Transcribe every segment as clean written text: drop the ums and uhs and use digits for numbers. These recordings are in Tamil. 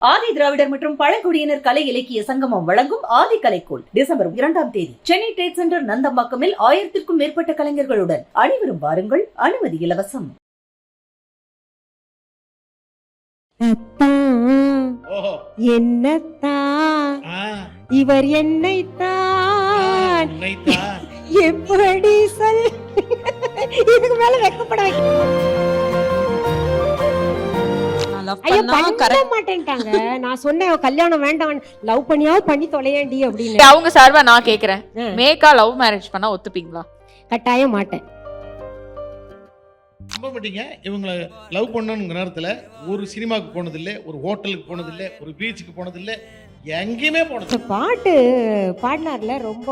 ஆதி திராவிடர் மற்றும் பழங்குடியினர் கலை இலக்கிய சங்கமம் வழங்கும் ஆதி கலைக்கோள் டிசம்பர் 2ஆம் தேதி சென்னை ட்ரேட் சென்டர் நந்தம்பாக்கமில் 1000க்கும் மேற்பட்ட கலைஞர்களுடன் அனைவரும் வாருங்கள், அனுமதி இலவசம். என்னத்தான் இவர் என்னைத்தான் எப்படி சொல், இதுக்கு மேல வெக்கப்பட மாட்டேன்ட்டாங்க. நான் சொன்னேன் கல்யாணம் வேண்டாம், லவ் பண்ணியாவது பண்ணி தொலையாண்டி அப்படின்னு. அவங்க சார்பா நான் கேக்குறேன், மேக்கா லவ் மேரேஜ் பண்ணா ஒத்துப்பீங்களா? கட்டாயம் மாட்டேன். நம்ப மாட்டீங்க, இவங்களை லவ் பண்ணணுங்கிற நேரத்தில் ஒரு சினிமாவுக்கு போனதில்லை, ஒரு ஹோட்டலுக்கு போனதில்லை, ஒரு பீச்சுக்கு போனதில்லை, எங்கேயுமே போனது. பாட்டு பாடினார்ல ரொம்ப,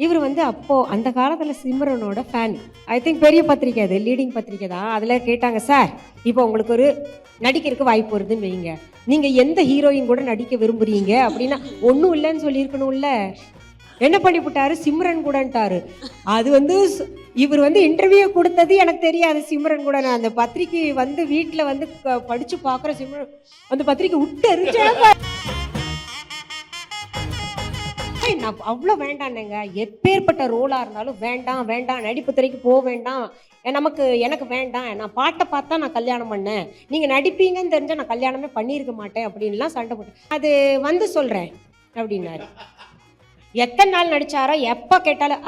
இவர் அப்போ அந்த காலத்தில் சிம்ரனோட ஃபேன். ஐ திங்க் பெரிய பத்திரிக்கை, அது லீடிங் பத்திரிக்கை தான். அதில் கேட்டாங்க, சார் இப்போ உங்களுக்கு ஒரு நடிக்கிறதுக்கு வாய்ப்பு வருதுன்னு வைங்க, நீங்கள் எந்த ஹீரோயின் கூட நடிக்க விரும்புறீங்க அப்படின்னா ஒன்றும் இல்லைன்னு சொல்லியிருக்கணும்ல. என்ன பண்ணிவிட்டாரு, சிம்ரன் கூடன்ட்டாரு. அது இவர் இன்டர்வியூ கொடுத்தது எனக்கு தெரியாது. சிம்ரன் கூட நான் அந்த பத்திரிக்கை வீட்டில் படித்து பார்க்குற சிம்ரன் அந்த பத்திரிக்கை விட்டு எரிஞ்சாங்க. நான் அவ்வளோ வேண்டான்னேங்க, எப்பேற்பட்ட ரோலாக இருந்தாலும் வேண்டாம் வேண்டாம், நடிப்பு துறைக்கு போக வேண்டாம், எனக்கு வேண்டாம், நான் பாட்டை பார்த்தா நான் கல்யாணம் பண்ணேன், நீங்கள் நடிப்பீங்கன்னு தெரிஞ்சால் நான் கல்யாணமே பண்ணியிருக்க மாட்டேன் அப்படின்லாம் சண்டை போட்டேன். அது சொல்கிறேன் அப்படின்னாரு. எத்தனை நாள் நடிச்சாரோ, எப்போ கேட்டாலும்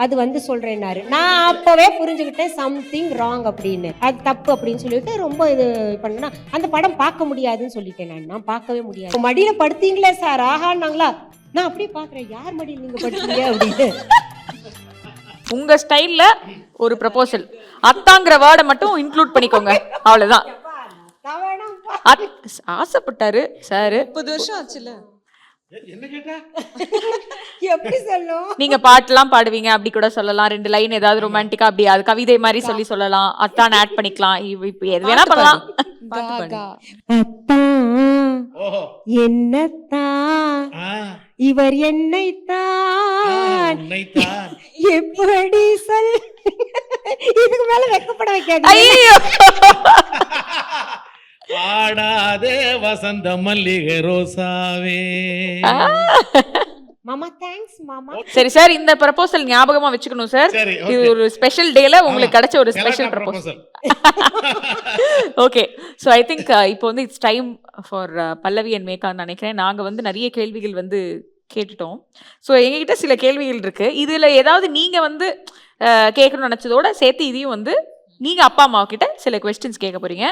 அது சொல்கிறேன்னாரு. நான் அப்போவே புரிஞ்சுக்கிட்டேன் சம்திங் ராங் அப்படின்னு, அது தப்பு அப்படின்னு சொல்லிட்டு ரொம்ப இது பண்ணா அந்த படம் பார்க்க முடியாதுன்னு சொல்லிட்டேன். நான் பார்க்கவே முடியாது. மடியில் படுத்தீங்களே சார் ஆஹான்னாங்களா, நான் அப்படியே பார்க்குறேன், யார் மடியில் நீங்கள் படுத்தீங்க அப்படின்னு. உங்க ஸ்டைல்ல ஒரு ப்ரப்போசல், அத்தாங்கிற வேர்டை மட்டும் இன்க்ளூட் பண்ணிக்கோங்க, அவ்வளவுதான். ஆசைப்பட்டாரு சார், 30 வருஷம் ஆச்சுல, என்ன கேட்டா எப்படி சொல்லும்? நீங்க பாட்டுலாம் பாடுவீங்க, அப்படி கூட சொல்லலாம். 2 லைன் ஏதாவது ரொமான்டிக்கா அப்படி அது கவிதை மாதிரி சொல்லலாம். அத்தான் ஆட் பண்ணிக்கலாம், இப்ப எது வேணா பண்ணலாம். என்னத்தான் இவர் என்னைத்தான் எப்படி சொல், இதுக்கு மேல வெக்கப்பட வைக்காது. ஆடாதே வசந்த மல்லிகை ரோசாவே. மாமா தேங்க்ஸ் மாமா. சரி சார், இந்த ப்ரப்போசல் ஞாபகமா வச்சுக்கணும் சார். இது ஒரு ஸ்பெஷல் டேல உங்களுக்கு கிடைச்ச ஒரு special proposal. Okay, so I think இப்போ it's time for Pallavi and மேக்கான்னு நினைக்கிறேன். நாங்கள் நிறைய கேள்விகள் கேட்டுட்டோம். ஸோ எங்ககிட்ட சில கேள்விகள் இருக்கு. இதில் ஏதாவது நீங்கள் கேட்கணும்னு நினச்சதோட சேர்த்து இதையும் நீங்கள் அப்பா அம்மா கிட்ட சில கொஸ்டின்ஸ் கேட்க போறீங்க.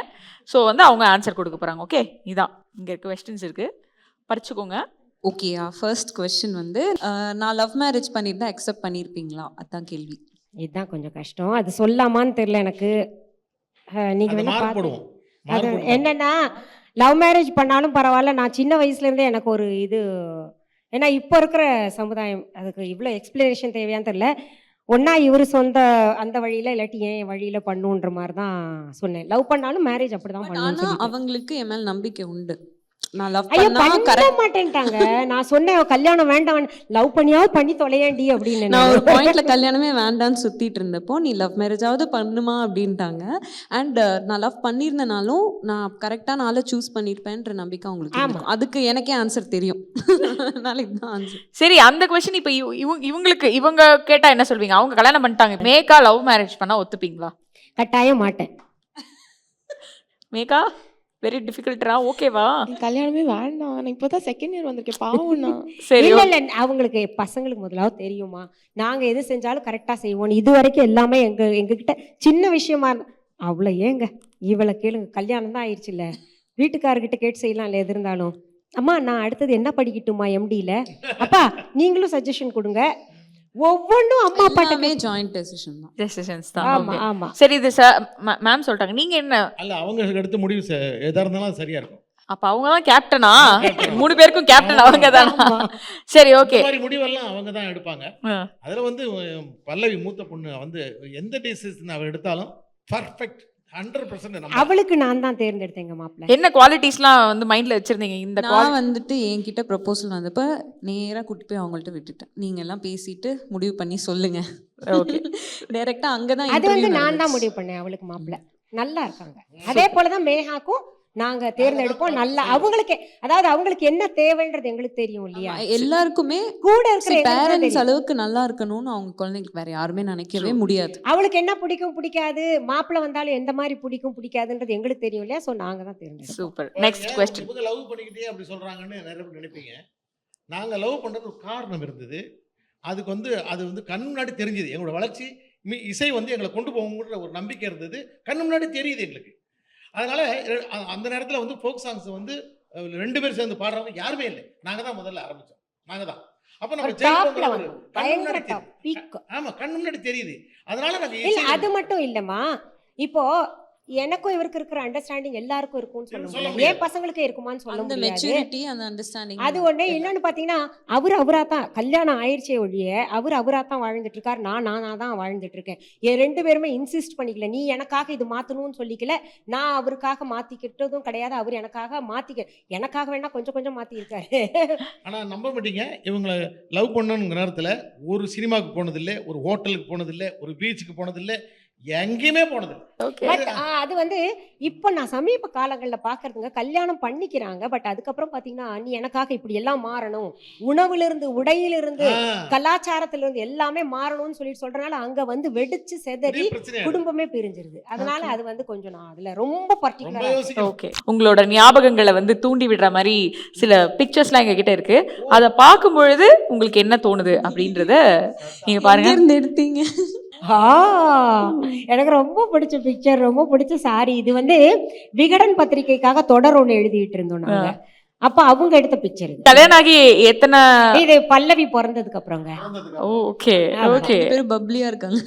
ஸோ அவங்க ஆன்சர் கொடுக்க போகிறாங்க. ஓகே, இதான் இங்கே இருக்க கொஸ்டின்ஸ் இருக்குது, படிச்சுக்கோங்க. ஓகேயா, ஃபர்ஸ்ட் கொஸ்டின் நான் லவ் மேரேஜ் பண்ணியிருந்தா அக்செப்ட் பண்ணியிருப்பீங்களா? அதான் கேள்வி. இதுதான் கொஞ்சம் கஷ்டம், அது சொல்லாமான்னு தெரியல எனக்கு. நீங்கள் அது என்னன்னா, லவ் மேரேஜ் பண்ணாலும் பரவாயில்ல, நான் சின்ன வயசுலேருந்தே எனக்கு ஒரு இது, ஏன்னா இப்போ இருக்கிற சமுதாயம் அதுக்கு இவ்வளோ எக்ஸ்பிளனேஷன் தேவையான்னு தெரியல. ஒன்றா இவர் சொந்த அந்த வழியில், இல்லாட்டி என் வழியில் பண்ணுன்ற மாதிரி தான் சொன்னேன். லவ் பண்ணாலும் மேரேஜ் அப்படி தான் பண்ணணும். அவங்களுக்கு என் மேல் நம்பிக்கை உண்டு. நான் லவ் பண்ண மாட்டேன்ட்டாங்க. நான் சொன்னேன் கல்யாணம் வேண்டாம், லவ் பண்ணியாவது பண்ணி தொலையாண்டி அப்படின்னு. நான் ஒரு பாயிண்ட்ல கல்யாணமே வேண்டான்னு சுத்திட்டு இருந்தப்போ நீ லவ் மேரேஜாவது பண்ணுமா அப்படின்ட்டாங்க. அண்ட் நான் லவ் பண்ணியிருந்தனாலும் நான் கரெக்டான ஆளை சூஸ் பண்ணியிருப்பேன்ற நம்பிக்கை அவங்களுக்கு. அதுக்கு எனக்கே ஆன்சர் தெரியும். இதுதான் ஆன்சர். சரி, அந்த கொஸ்டின் இப்போ இவங்க கேட்டா என்ன சொல்வீங்க? அவங்க கல்யாணம் பண்ணிட்டாங்க, மேக்கா லவ் மேரேஜ் பண்ணா ஒத்துப்பீங்களா? கட்டாயம் மாட்டேன். மேக்கா வெரி டிஃபிகல்ட்டா, ஓகேவா? கல்யாணமே வேண்டாம், நான் இப்போதான் செகண்ட் இயர் வந்திருக்கேன், பாவம்னா. சரி, இல்ல அவங்களுக்கு பசங்களுக்கு முதலாவது தெரியுமா, நாங்க எது செஞ்சாலும் கரெக்டா செய்வோம். இது வரைக்கும் எல்லாமே எங்ககிட்ட சின்ன விஷயமா அவ்வளோ. ஏங்க இவளை கேளுங்க, கல்யாணம் தான் ஆயிடுச்சு இல்ல, வீட்டுக்காரர்கிட்ட கேட்டு செய்யலாம் இல்லை, எது இருந்தாலும். அம்மா நான் அடுத்தது என்ன படிக்கட்டுமா எம்டியில், அப்பா நீங்களும் சஜஷன் கொடுங்க. ஒவ்வொன்றும் அம்மா அப்பாட்டமே ஜாயிண்ட் டெசிஷன்ஸ் தான். ஆமா ஆமா. சரி, இது மேம் சொல்லிட்டாங்க, நீங்க என்ன? அல்ல, அவங்க எடுத்த முடிவு எதா இருந்தாலும் சரியா இருக்கும். அப்ப அவங்க தான் கேப்டனா? 3 பேருக்கும் கேப்டன் அவங்க தான். சரி, ஓகே. முடிவெல்லாம் அவங்க தான் எடுப்பாங்க. அதுல பல்லவி மூத்த பொண்ணு எந்த டிசிஷன் அவ எடுத்தாலும் பர்ஃபெக்ட் 100%. அவளுக்கு நான் தான் தேர்ந்தெடுத்தேங்க மாப்பிள்ளை. என்ன குவாலிட்டிஸ்லாம் மைண்ட்ல வச்சிருந்தீங்க? இந்த நான் என்கிட்ட ப்ரப்போசல் வந்தப்ப நேரா கூட்டி போய் அவங்கள்ட்ட விட்டுட்டேன். நீங்க எல்லாம் பேசிட்டு முடிவு பண்ணி சொல்லுங்க. ஓகே, டைரக்டா அங்கதான். அது நான் தான் முடிவு பண்ணேன். அவளுக்கு மாப்பிள்ளை நல்லா இருக்காங்க. அதே போலதான் மேகாக்கும் நாங்க தேர்ந்தெடுப்போம். நல்லா அவங்களுக்கு, அதாவது அவங்களுக்கு என்ன தேவைன்றது எங்களுக்கு தெரியும் இல்லையா? எல்லாருக்குமே கூட இருக்கிற எங்களுக்கு தான் பேரண்ட்ஸ் தெரியும். அளவுக்கு நல்லா இருக்கணும்னு அவங்க குழந்தைங்களுக்கு வேற யாருமே நினைக்கவே முடியாது. அவளுக்கு என்ன பிடிக்கும் பிடிக்காது, மாப்பிள்ளை வந்தாலும் எந்த மாதிரி பிடிக்கும் பிடிக்காதுன்றது எங்களுக்கு தெரியும் இல்லையா? சோ நாங்க தான் தேர்ந்தெடுப்போம். சூப்பர். Next question. இவங்க லவ் பண்ணிக்கிட்டே அப்படி சொல்றாங்கன்னு நிறைய பேர் நினைப்பீங்க. நாங்க லவ் பண்றது ஒரு காரணம் இருந்தது. அதுக்கு வந்து அது வந்து கண் முன்னாடி தெரிஞ்சது. எங்களோட வளர்ச்சி இசை வந்து எங்களை கொண்டு போகுங்கிற ஒரு நம்பிக்கை இருந்தது. கண் முன்னாடி தெரியுது எங்களுக்கு. அதனால அந்த நேரத்தில் வந்து ஃபோக் சாங்ஸ் வந்து 2 பேர் சேர்ந்து பாடுறவங்க யாருமே இல்லை. நாங்க தான் முதல்ல ஆரம்பிச்சோம். நாங்க தான். அப்ப நம்ம டாப்ல வந்து பயங்கர டாப் பீக். ஆமா, கண் முன்னாடி தெரியுது. அதனால நாங்க இல்ல அது மட்டும் இல்லம்மா, இப்போ எனக்கும் இவருக்கு இருக்கிற அண்டர்ஸ்டாண்டிங் எல்லாருக்கும் இருக்கும்னு சொல்ல சொல்ல முடியாது. ஏன் பசங்களுக்கு இருக்குமான்னு சொல்ல அந்த முடியாது. மெச்சூரிட்டி, அந்த அண்டர்ஸ்டாண்டிங் அது ஒண்ணு. இன்னொன்னு பாத்தீங்கன்னா அவரா தான் கல்யாணம் ஆயிடுச்சே ஒழிய அவரா தான் வாழ்ந்துட்டு இருக்காரு. நான் தான் வாழ்ந்துட்டு இருக்கேன். 2 பேருமே இன்சிஸ்ட் பண்ணிக்கல. நீ எனக்காக இது மாத்தணும்னு சொல்லிக்கல, நான் அவருக்காக மாத்திக்கிட்டதும் கிடையாது. அவர் எனக்காக வேணா கொஞ்சம் மாத்தி இருக்காரு. ஆனா நம்ப மாட்டீங்க, இவங்களை லவ் பண்ணணுங்கிற நேரத்துல ஒரு சினிமாவுக்கு போனதில்லை, ஒரு ஹோட்டலுக்கு போனதில்லை, ஒரு பீச்சுக்கு போனதில்லை, எங்கேயுமே போனதில்லை. பட் அது வந்து இப்போ நான் சமீப காலங்களில் பார்க்கறதுங்க, கல்யாணம் பண்ணிக்கிறாங்க. பட் அதுக்கப்புறம் பார்த்தீங்கன்னா நீ எனக்காக இப்படி எல்லாம் மாறணும், உணவுலேருந்து உடையிலிருந்து கலாச்சாரத்திலிருந்து எல்லாமே மாறணும்னு சொல்றதுனால அங்க வந்து வெடிச்சு செதறி குடும்பமே பிரிஞ்சிருது. அதனால அது வந்து கொஞ்சம் நான் அதுல ரொம்ப பர்டிகுலரா. ஓகே, உங்களோட ஞாபகங்களை வந்து தூண்டி விடுற மாதிரி சில பிக்சர்ஸ்லாம் எங்க கிட்ட இருக்கு. அதை பார்க்கும் பொழுது உங்களுக்கு என்ன தோணுது அப்படின்றத நீங்க பாருங்க. எடுத்தீங்க. எனக்கு ரொம்ப பிடிச்ச பிக்சர், ரொம்ப பிடிச்ச சாரி. இது வந்து விகடன் பத்திரிகைக்காக தொடர் ஒண்ணு எழுதிட்டு இருந்தோம் நாங்க. அப்ப அவங்க எடுத்த பிக்சர் இது. கல்யாணம் ஆகி எத்தனை? இது பல்லவி பிறந்ததுக்கு அப்புறங்க. ஓகே ஓகே, பேரும் பப்ளியா இருக்காங்க.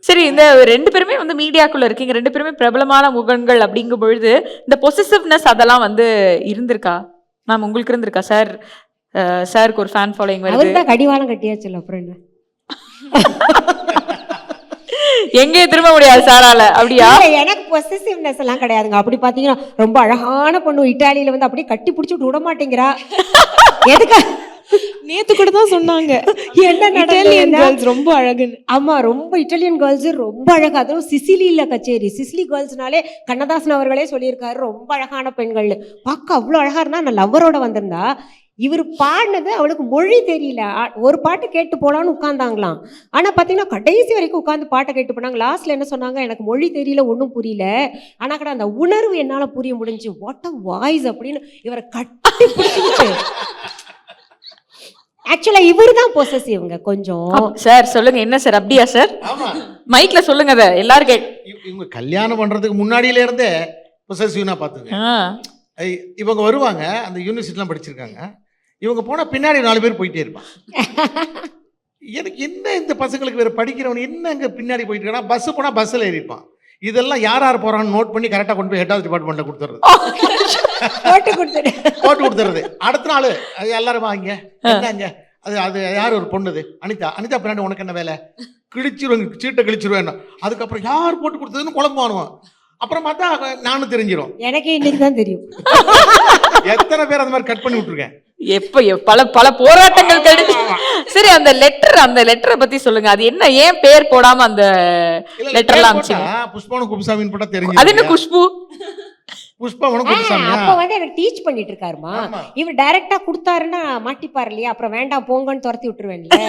சரி, இந்த 2 பேருமே வந்து மீடியாக்குள்ள இருக்கீங்க, 2 பேருமே பிரபலமான முகங்கள் அப்படிங்கும் பொழுது இந்த பொசசிவ்னஸ் அதெல்லாம் வந்து இருந்திருக்கா மேம்? உங்களுக்கு இருந்திருக்கா? சாருக்கு ஒரு ஃபேன் ஃபாலோயிங் வருது. அவர்தான் கடிவாளம் கட்டியாச்சுல, அப்புறம் என்ன? எங்கே திரும்ப முடியாது சாரால, அப்படியா? எனக்கு பொசசிவ்னஸ் எல்லாம் கிடையாதுங்க. அப்படி பாத்தீங்கன்னா ரொம்ப அழகான பொண்ணு இட்டாலியில வந்து அப்படியே கட்டி பிடிச்சிட்டு விட மாட்டேங்கிறா. எதுக்கு? நேத்து கூட தான் சொன்னாங்க என்ன இட்டாலியன் கேர்ள்ஸ் ரொம்ப அழகுன்னு. ஆமா, ரொம்ப இட்டாலியன் கேர்ள்ஸ் ரொம்ப அழகு. அதுவும் சிசிலியில கச்சேரி. சிசிலி கேர்ள்ஸ்னாலே கண்ணதாசன் அவர்களே சொல்லியிருக்காரு ரொம்ப அழகான பெண்கள். பார்க்க அவ்வளோ அழகா இருந்தா. நான் லவ்வரோட வந்திருந்தா. இவர் பாடினது அவளுக்கு மொழி தெரியல. ஒரு பாட்டு கேட்டு போலான்னு உட்கார்ந்தாங்களாம். ஆனா பாத்தீங்கன்னா கடைசி வரைக்கும் உட்காந்து பாட்டை கேட்டு போனாங்க. லாஸ்ட்ல என்ன சொன்னாங்க, எனக்கு மொழி தெரியல, ஒன்றும் புரியல, ஆனா கூட அந்த உணர்வு என்னால புரிய முடிஞ்சு. வாட் அ வாய்ஸ் அப்படின்னு இவரை கட்டி பிடிச்சிட்டு. ஆக்சுவலா இவரு தான் பொசசிவ்ங்க கொஞ்சம். சார் சொல்லுங்க, என்ன சார்? அப்படியா சார்? மைக்ல சொல்லுங்க அதை எல்லாரும் இவங்க கல்யாணம் பண்றதுக்கு முன்னாடியில இருந்தே பொசசிவ்னா பாத்துங்க. இவங்க வருவாங்க, அந்த யூனிவர்சிட்டிலாம் படிச்சிருக்காங்க. இவங்க போனா பின்னாடி 4 பேர் போயிட்டே இருப்பாங்க. எனக்கு என்ன இந்த பசங்களுக்கு வேற படிக்கிறவன் என்ன இங்க பின்னாடி போயிட்டு இருக்கானா? பஸ் போனா பஸ்ல ஏறிப்பான். இதெல்லாம் யார் போறான்னு நோட் பண்ணி கரெக்டா கொண்டு போய் ஹெட் ஆஃப் டிபார்ட்மெண்ட்ல கொடுத்துறது. போட்டு கொடுத்துறது. அடுத்த நாள் எல்லாரும் வாங்க என்னங்க, அது யார் ஒரு பொண்ணுது, அனிதா பின்னாடி உனக்கு என்ன வேலை, கிழிச்சிருவேன், சீட்டை கிழிச்சிருவேன். அதுக்கப்புறம் யார் போட்டு கொடுத்ததுன்னு குழம்புவானுவான். அப்புறம் பார்த்தா நானும் தெரிஞ்சிடும். எனக்கு இன்னைக்கு தான் தெரியும். எத்தனை பேர் அந்த மாதிரி கட் பண்ணி விட்டுருக்கேன். பல பல போராட்டங்கள் கழிச்சு. சரி, அந்த லெட்டரை பத்தி சொல்லுங்க. அது என்ன, ஏன் பேர் போடாம அந்த லெட்டர்லாம் அனுப்பிச்சீங்க? புஷ்பவனம் குப்புசாமின்னு போட்டா தெரியும். அது என்ன குஷ்பு? புஷ்பவனம் குப்புசாமி அப்ப வந்து எனக்கு டீச் பண்ணிட்டு இருக்காருமா. இவர் டைரக்டா கொடுத்தாருன்னா மாட்டிப்பாரு இல்லையா? அப்புறம் வேண்டாம் போங்கன்னு துரத்தி விட்டுருவேன்ல.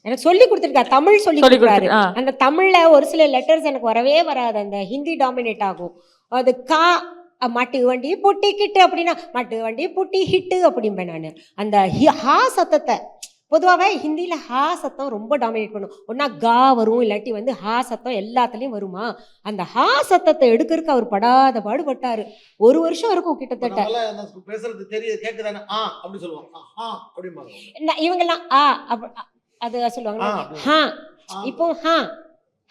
எனக்கு சொல்லி கொடுத்துருக்காரு, தமிழ் சொல்லி கொடுக்குறாரு. அந்த தமிழ்ல ஒரு சில லெட்டர்ஸ் எனக்கு வரவே வராது. அந்த ஹிந்தி டாமினேட் ஆகும். அது கா மட்டு வண்டி பொட்டி கிட்டு அப்படின்னா மட்டு வண்டி பொட்டி ஹிட்டு அப்படிம்பேன் நான். அந்த ஹா சத்தத்தை பொதுவாகவே ஹிந்தியில ஹா சத்தம் ரொம்ப டாமினேட் பண்ணும். ஒன்னா கா வரும், இல்லாட்டி வந்து ஹா சத்தம் எல்லாத்துலயும் வருமா. அந்த ஹா சத்தத்தை எடுக்கிறதுக்கு அவர் படாத பாடுபட்டாரு. 1 வருஷம் இருக்கும் கிட்டத்தட்ட. பேசுறது தெரியுது, கேக்குதானே அப்படி சொல்லுவாங்க. இவங்கெல்லாம் அது சொல்லுவாங்க. ஹா இப்போ ஹா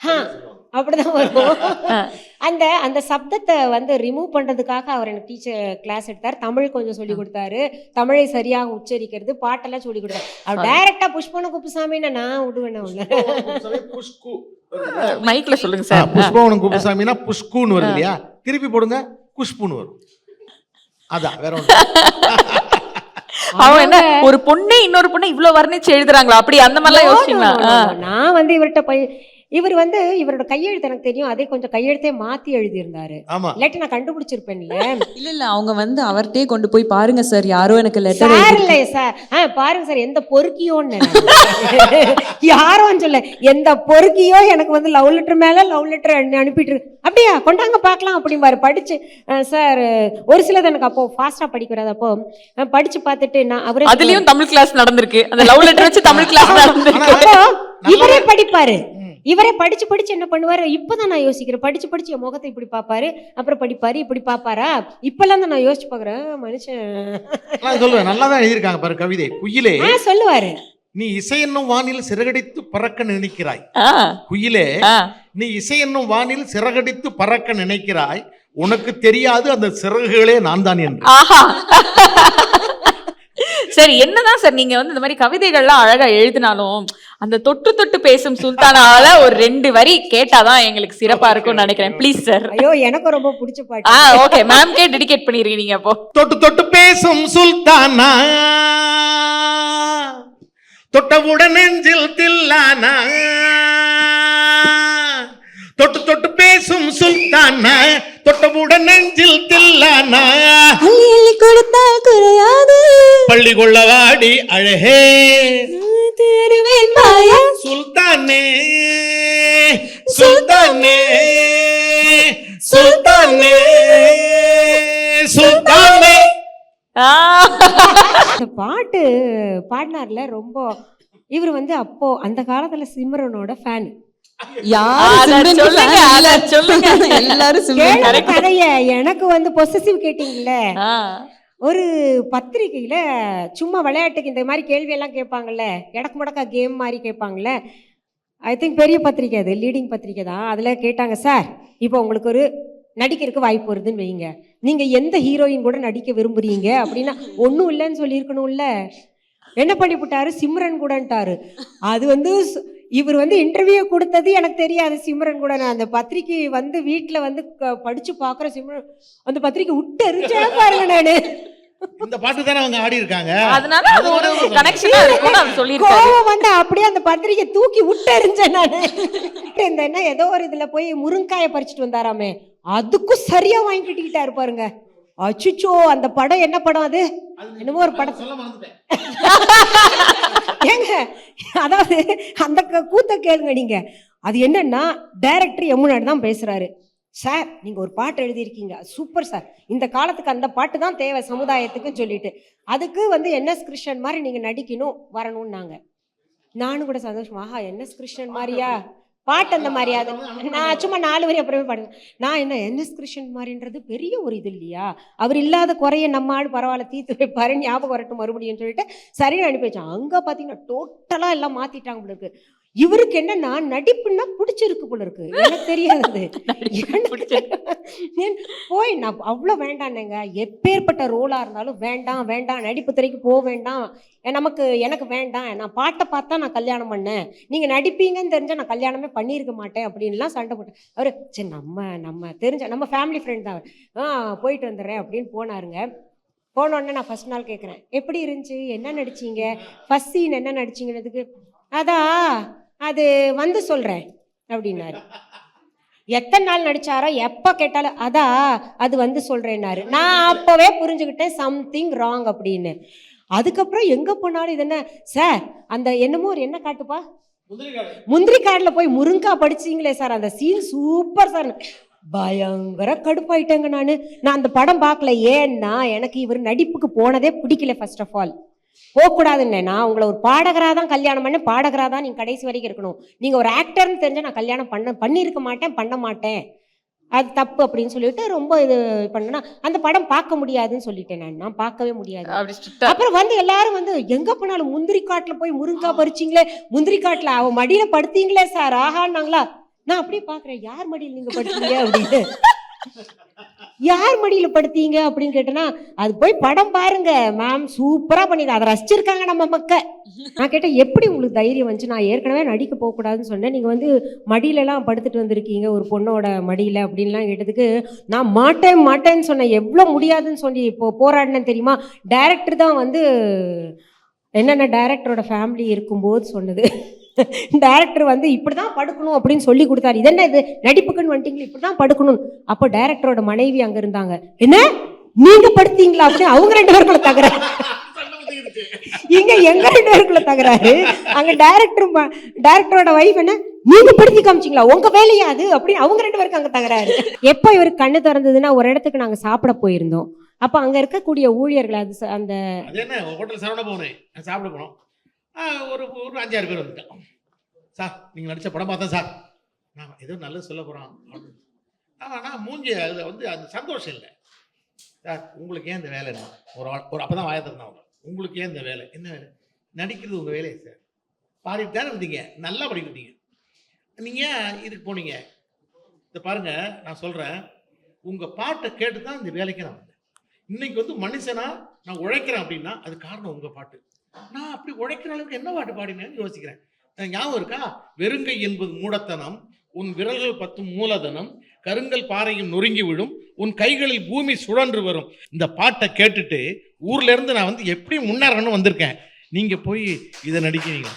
ஹா அப்படிதான் வரும். அந்த அந்த சப்தத்தை வந்து ரிமூவ் பண்றதுக்காக அவர் எனக்கு டீச்சர் கிளாஸ் எடுத்தார். தமிழ் கொஞ்சம் சொல்லி கொடுத்தாரு. தமிழை சரியாக உச்சரிக்கிறது, பாட்டெல்லாம் சொல்லி கொடுத்தாரு. அவர் டைரக்டா புஷ்பவனம் குப்புசாமின்னு நான் விடுவேன். மைக்ல சொல்லுங்க சார். புஷ்பவனம் குப்புசாமினா புஷ்குன்னு வருது இல்லையா? திருப்பி போடுங்க, குஷ்புன்னு வரும். அதான் வேற ஒண்ணு. அவங்க என்ன ஒரு பொண்ணே இன்னொரு பொண்ணை இவ்வளவு வர்ணிச்சு எழுதுறாங்களா? அப்படி அந்த மாதிரிலாம் யோசிச்சீங்களா? நான் வந்து இவர்கிட்ட போய் இவர் வந்து இவரோட கையெழுத்து எனக்கு தெரியும், அதே கொஞ்சம் கையெழுத்தே மாத்தி எழுதியிருந்தாரு. ஆமா இல்லாட்டி நான் கண்டுபிடிச்சிருப்பேன்ல. இல்ல அவங்க வந்து அவர்கிட்டயே கொண்டு போய் பாருங்க சார், யாரோ எனக்கு லெட்டர் சார் இல்ல சார், பாருங்க சார், எந்த பொறுக்கியோன்னு யாரோன்னு சொல்ல, எந்த பொறுக்கியோ எனக்கு வந்து லவ் லெட்டர் மேல லவ் லெட்டர் அனுப்பிட்டு இருக்கு. அப்படியா, கொண்டாங்க பார்க்கலாம் அப்படிம்பாரு. படிச்சு சார் ஒரு சிலது எனக்கு அப்போ ஃபாஸ்டா படிக்கிறது, அப்போ படிச்சு பார்த்துட்டு நான் அவரே அதுலயும் தமிழ் கிளாஸ் நடந்திருக்கு, அந்த லவ் லெட்டர் வச்சு தமிழ் கிளாஸ் நடந்திருக்கு. அப்போ இவரே படிப்பாரு. இவரே படிச்சு படிச்சு என்ன பண்ணுவாரு, இப்பதான் நான் யோசிக்கிறேன், படிச்சு படிச்சு என் முகத்தை இப்படி பாப்பாரு, அப்புறம் படிப்பாரு, இப்படி பாப்பாரா, இப்பெல்லாம் தான் நான் யோசிச்சு பாக்குறேன். மனுஷன் சொல்லுவேன், நல்லா தான் எழுதியிருக்காங்க பாரு கவிதை. குயிலே சொல்லுவாரு, நீ இசை என்னும் வானில் சிறகடித்து பறக்க நினைக்கிறாய். ஆ, குயிலே ஆ. நீ இசை என்னும் வானில் சிறகடித்து பறக்க நினைக்கிறாய், உனக்கு தெரியாது அந்த சிறகுகளே நான் தான் என்று. ஆஹா. சரி, என்னதான் சார் நீங்க வந்து இந்த மாதிரி கவிதைகள்லாம் அழகா எழுதினாலும் அந்த தொட்டு தொட்டு பேசும் சுல்தானால ஒரு 2 வரி கேட்டாதான் எங்களுக்கு சிறப்பா இருக்கும்னு நினைக்கிறேன். Please sir. ஐயோ எனக்கு ரொம்ப பிடிச்ச பாட்டு. ஓகே, மேம்கே டெடிகேட் பண்ணிருக்கீங்க அப்போ. தொட்டு தொட்டு பேசும் சுல்தானா, தொட்டவுடன் நெஞ்சில் தில்லானா, தொட்டு தொட்டு பேசும் சுல்தானா, தொட்டவுடன் நெஞ்சில் தில்லானா, கொடுத்தால் குறையாது பள்ளி கொள்ளவாடி அழகே தருவேன் மாயா சுல்தானே சுல்தானே சுல்தானே சுல்தானே. இந்த பாட்டு பாடினார்ல, ரொம்ப இவர் வந்து அப்போ அந்த காலத்துல சிம்ரனோட ஃபேன். எல்லாரும் கதைய எனக்கு வந்து பொசசிவ் கேட்டீங்கல்ல, ஒரு பத்திரிகையில சும்மா விளையாட்டுக்கு இந்த மாதிரி கேள்வி எல்லாம் கேட்பாங்கல்ல, எடக்கு முடக்கா கேம் மாதிரி கேட்பாங்கல்ல, ஐ திங்க் பெரிய பத்திரிக்கை, அது லீடிங் பத்திரிக்கை தான். அதுல கேட்டாங்க, சார் இப்போ உங்களுக்கு ஒரு நடிக்கிறதுக்கு வாய்ப்பு வருதுன்னு வைங்க, நீங்க எந்த ஹீரோயின் கூட நடிக்க விரும்புறீங்க அப்படின்னா, ஒன்றும் இல்லைன்னு சொல்லியிருக்கணும்ல, என்ன பண்ணிவிட்டாரு, சிம்ரன் கூடன்ட்டாரு. அது வந்து இவர் வந்து இன்டர்வியூ கொடுத்தது எனக்கு தெரியாது, சிம்ரன் கூட. நான் அந்த பத்திரிக்கை வந்து வீட்டில் வந்து படிச்சு பார்க்குற சிம்ரன் அந்த பத்திரிக்கை விட்டு எரிஞ்சேன் பாருங்க. நானு இந்த பாட்டு தானே அவங்க ஆடி இருக்காங்க, அதனால அது ஒரு கனெக்ஷனா இருக்கும்னு அவர் சொல்லிருக்காரு. கோவம் வந்து அப்படியே அந்த பத்திரிக்கை தூக்கி விட்டு எரிஞ்சேன் நானு. இந்த என்ன ஏதோ ஒரு இதுல போய் முருங்காயை பறிச்சுட்டு வந்தாராமே, அதுக்கும் சரியா வாங்கிக்கிட்டாரு பாருங்க. அச்சுச்சோ, அந்த படம் என்ன படம் அது, என்னமோ ஒரு படம் சொல்ல மறந்துட்டேன். ஏங்க அதாவது அந்த கூத்த கேளுங்க நீங்க. அது என்னன்னா, டைரக்டர் யமுனாடி தான் பேசுறாரு, சார் நீங்க ஒரு பாட்டு எழுதியிருக்கீங்க, சூப்பர் சார், இந்த காலத்துக்கு அந்த பாட்டு தான் தேவை சமுதாயத்துக்குன்னு சொல்லிட்டு, அதுக்கு வந்து NS கிருஷ்ணன் மாதிரி நீங்க நடிக்கணும் வரணும்னாங்க. நானும் கூட சந்தோஷமா, NS கிருஷ்ணன் மாதிரியா பாட்டு அந்த மாதிரியா, அது நான் சும்மா 4 வரி அப்புறமே பாடுங்க. நான் என்ன NS கிருஷ்ணன் மாதிரின்றது பெரிய ஒரு இது இல்லையா, அவர் இல்லாத குறைய நம்ம ஆள் பரவாயில்ல தீர்த்து வைப்பாரு, ஞாபகம் வரட்டும் மறுபடியும் சொல்லிட்டு சரின்னு அனுப்பி வச்சேன். அங்க பாத்தீங்கன்னா டோட்டலா எல்லாம் மாத்திட்டாங்க போல இருக்கு. இவருக்கு என்னன்னா நடிப்புன்னா பிடிச்சிருக்கு போல இருக்கு, எனக்கு தெரியாது. போய் நான் அவ்வளோ வேண்டானேங்க, எப்பேற்பட்ட ரோலா இருந்தாலும் வேண்டாம் வேண்டாம், நடிப்பு திரைக்கு போக வேண்டாம், எனக்கு வேண்டாம், நான் பாட்டை பார்த்தா நான் கல்யாணம் பண்ணேன், நீங்க நடிப்பீங்கன்னு தெரிஞ்சா நான் கல்யாணமே பண்ணியிருக்க மாட்டேன் அப்படின்லாம் சண்டை போட்டேன். அவரு சரி நம்ம தெரிஞ்ச நம்ம ஃபேமிலி ஃப்ரெண்ட் தான், போயிட்டு வந்துடுறேன் அப்படின்னு போனாருங்க. போனோடனே நான் ஃபர்ஸ்ட் நாள் கேட்குறேன், எப்படி இருந்துச்சு, என்ன நடிச்சீங்க, ஃபர்ஸ்ட் சீன் என்ன நடிச்சிங்கிறதுக்கு, அது வந்து சொல்கிறேன் அப்படின்னாரு. எத்தனை நாள் நடிச்சாரோ, எப்போ கேட்டாலும் அது வந்து சொல்கிறேன்னாரு. நான் அப்போவே புரிஞ்சுக்கிட்டேன் சம்திங் ராங் அப்படின்னு. அதுக்கப்புறம் எங்கே போனாலும் இது என்ன சார், அந்த என்னமோ ஒரு என்ன காட்டுப்பா, முந்திரி காட்டில் போய் முருங்கா படிச்சிங்களே சார், அந்த சீன் சூப்பர் சார். பயங்கர கடுப்பாயிட்டேங்க நான் அந்த படம் பார்க்கல. ஏன்னா எனக்கு இவர் நடிப்புக்கு போனதே பிடிக்கல. ஃபர்ஸ்ட் ஆஃப் ஆல் போகக்கூடாதுன்னு, நான் உங்களை ஒரு பாடகராக தான் கல்யாணம் பண்ண, பாடகராக தான் நீங்கள் கடைசி வரைக்கும் இருக்கணும், நீங்கள் ஒரு ஆக்டர்னு தெரிஞ்சால் நான் கல்யாணம் பண்ணியிருக்க மாட்டேன், பண்ண மாட்டேன், அது தப்பு அப்படின்னு சொல்லிட்டு ரொம்ப இது பண்ணனா அந்த படம் பார்க்க முடியாதுன்னு சொல்லிட்டேன். நான் பார்க்கவே முடியாது. அப்புறம் வந்து எல்லாரும் வந்து எங்க போனாலும் முந்திரி காட்டுல போய் முருங்கா பறிச்சிங்களே, முந்திரி காட்டுல அவ மடியில படுத்தீங்களே சார், ஆஹான்னாங்களா. நான் அப்படியே பாக்குறேன், யார் மடியில் நீங்க படுத்தீங்க அப்படின்னு, யார் மடியில படுத்தீங்க அப்படின்னு கேட்டேன்னா, அது போய் படம் பாருங்க மேம், சூப்பரா பண்ணிடு, அதை ரசிச்சிருக்காங்க நம்ம மக்கள். நான் கேட்டேன், எப்படி உங்களுக்கு தைரியம் வந்துச்சு, நான் ஏற்கனவே நடிக்க போகக்கூடாதுன்னு சொன்னேன், நீங்கள் வந்து மடியிலலாம் படுத்துட்டு வந்திருக்கீங்க ஒரு பொண்ணோட மடியில் அப்படின்லாம் கேட்டதுக்கு, நான் மாட்டேன்னு சொன்னேன். எவ்வளோ முடியாதுன்னு சொல்லி இப்போ போராடினேன் தெரியுமா. டைரக்டர் தான் வந்து என்னென்ன டைரக்டரோட ஃபேமிலி இருக்கும்போது சொன்னது. டைரக்டர் வந்து இப்படிதான் படுக்கணும் அப்படின்னு சொல்லி கொடுத்தாரு. இது என்ன இது நடிப்புக்குன்னு வந்துட்டீங்களா, இப்படிதான் படுக்கணும். அப்போ டைரக்டரோட மனைவி அங்க இருந்தாங்க. என்ன நீங்க படுத்தீங்களா அப்படின்னு அவங்க 2 பேருக்குள்ள தகராறு. இங்க எங்க 2 பேருக்குள்ள தகராறு. அங்க டைரக்டரோட வைஃப் என்ன நீங்க படுத்தி காமிச்சிங்களா, உங்க வேலையா அது அப்படின்னு அவங்க 2 பேருக்கு அங்க தகராறு. எப்போ இவருக்கு கண்ணு திறந்ததுன்னா ஒரு இடத்துக்கு நாங்க சாப்பிட போயிருந்தோம். அப்ப அங்க இருக்கக்கூடிய ஊழியர்கள் அது அந்த அது என்ன ஹோட்டல் சரவண போனேன் சாப்பிட போனோம். ஒரு 5-6 பேர் வந்துட்டோம். சார் நீங்கள் நடித்த படம் பார்த்தேன் சார், நான் ஏதோ நல்லது சொல்ல போகிறோம் அப்படின்னு. ஆனால் மூஞ்சி அதில் வந்து அந்த சந்தோஷம் இல்லை. சார் உங்களுக்கு ஏன் இந்த வேலை என்ன ஒரு அப்போ தான் வாயத்திருந்தேன் அவங்க. உங்களுக்கு ஏன் இந்த வேலை, என்ன வேலை? நடிக்கிறது உங்கள் வேலையை சார். பாடிட்டு தானே இருந்தீங்க, நல்லா படிக்கிட்டீங்க, நீங்கள் இதுக்கு போனீங்க. இதை பாருங்கள், நான் சொல்கிறேன், உங்கள் பாட்டை கேட்டு தான் இந்த வேலைக்கு நான் வந்தேன். இன்னைக்கு வந்து மனுஷனா நான் உழைக்கிறேன் அப்படின்னா அது காரணம் உங்கள் பாட்டு. நான் அப்படி உழைக்கிற அளவுக்கு என்ன பாட்டு பாடினேன்னு யோசிக்கிறேன். ஞாபகம் இருக்கா? வெறுங்கை என்பது மூடத்தனம், உன் விரல்கள் 10 மூலதனம், கருங்கல் பாறையும் நொறுங்கி விடும், உன் கைகளில் பூமி சுழன்று வரும். இந்த பாட்டை கேட்டுட்டு ஊர்ல இருந்து நான் வந்து எப்படி முன்னேறணும்னு வந்திருக்கேன். நீங்க போய் இதை நடிக்கிறீங்க.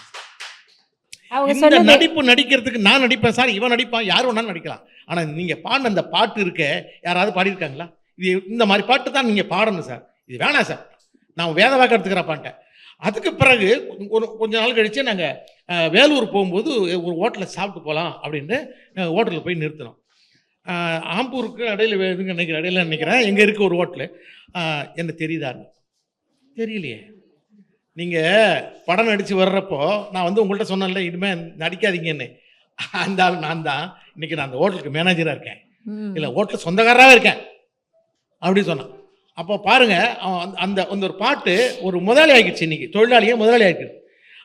இந்த நடிப்பு நடிக்கிறதுக்கு நான் நடிப்பேன் சார், இவன் நடிப்பான், யார் வேணாலும் நடிக்கலாம். ஆனா நீங்க பாடின அந்த பாட்டு இருக்க யாராவது பாடியிருக்காங்களா? இது இந்த மாதிரி பாட்டு தான் நீங்க பாடணும் சார், இது வேணாம் சார், நான் வேத வாக்க எடுத்துக்கிறப்பான்ட்டேன். அதுக்கு பிறகு கொஞ்ச நாள் கழிச்சு நாங்கள் வேலூர் போகும்போது ஒரு ஹோட்டலில் சாப்பிட்டு போகலாம் அப்படின்ட்டு ஹோட்டலில் போய் நிறுத்தினோம். ஆம்பூருக்கு இடையில நினைக்கிறேன் எங்கே இருக்க ஒரு ஹோட்டலு. என்ன தெரியுதான்னு தெரியலையே. நீங்கள் படம் நடித்து வர்றப்போ நான் வந்து உங்கள்கிட்ட சொன்னேன்ல இனிமேல் நடிக்காதீங்கன்னு. அந்த ஆள் நான் தான். இன்னைக்கு நான் அந்த ஹோட்டலுக்கு மேனேஜராக இருக்கேன், இல்லை ஹோட்டல் சொந்தக்காரராகவே இருக்கேன் அப்படின்னு சொன்னான். அப்போ பாருங்க, அந்த ஒரு பாட்டு ஒரு முதலாளி ஆகிடுச்சு, இன்னைக்கு தொழிலாளியே முதலாளி ஆகிடுது.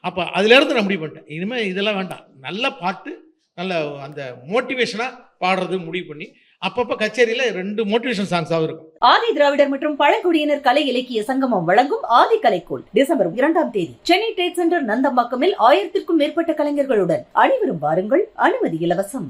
அப்போ அதுலேருந்து நான் முடிவு பண்ணிட்டேன், இனிமேல் இதெல்லாம் வேண்டாம், நல்ல பாட்டு, நல்ல அந்த மோட்டிவேஷனாக பாடுறது முடிவு பண்ணி அப்பப்போ கச்சேரியில் 2 மோட்டிவேஷன் சாங்ஸாகவும் இருக்கும். ஆதி திராவிடர் மற்றும் பழங்குடியினர் கலை இலக்கிய சங்கமம் வழங்கும் ஆதி கலைக்கோள் டிசம்பர் 2ஆம் தேதி சென்னை ட்ரேட் சென்டர் நந்தம்பாக்கமில் 1000க்கும் மேற்பட்ட கலைஞர்களுடன் அனைவரும் வாருங்கள், அனுமதி இலவசம்.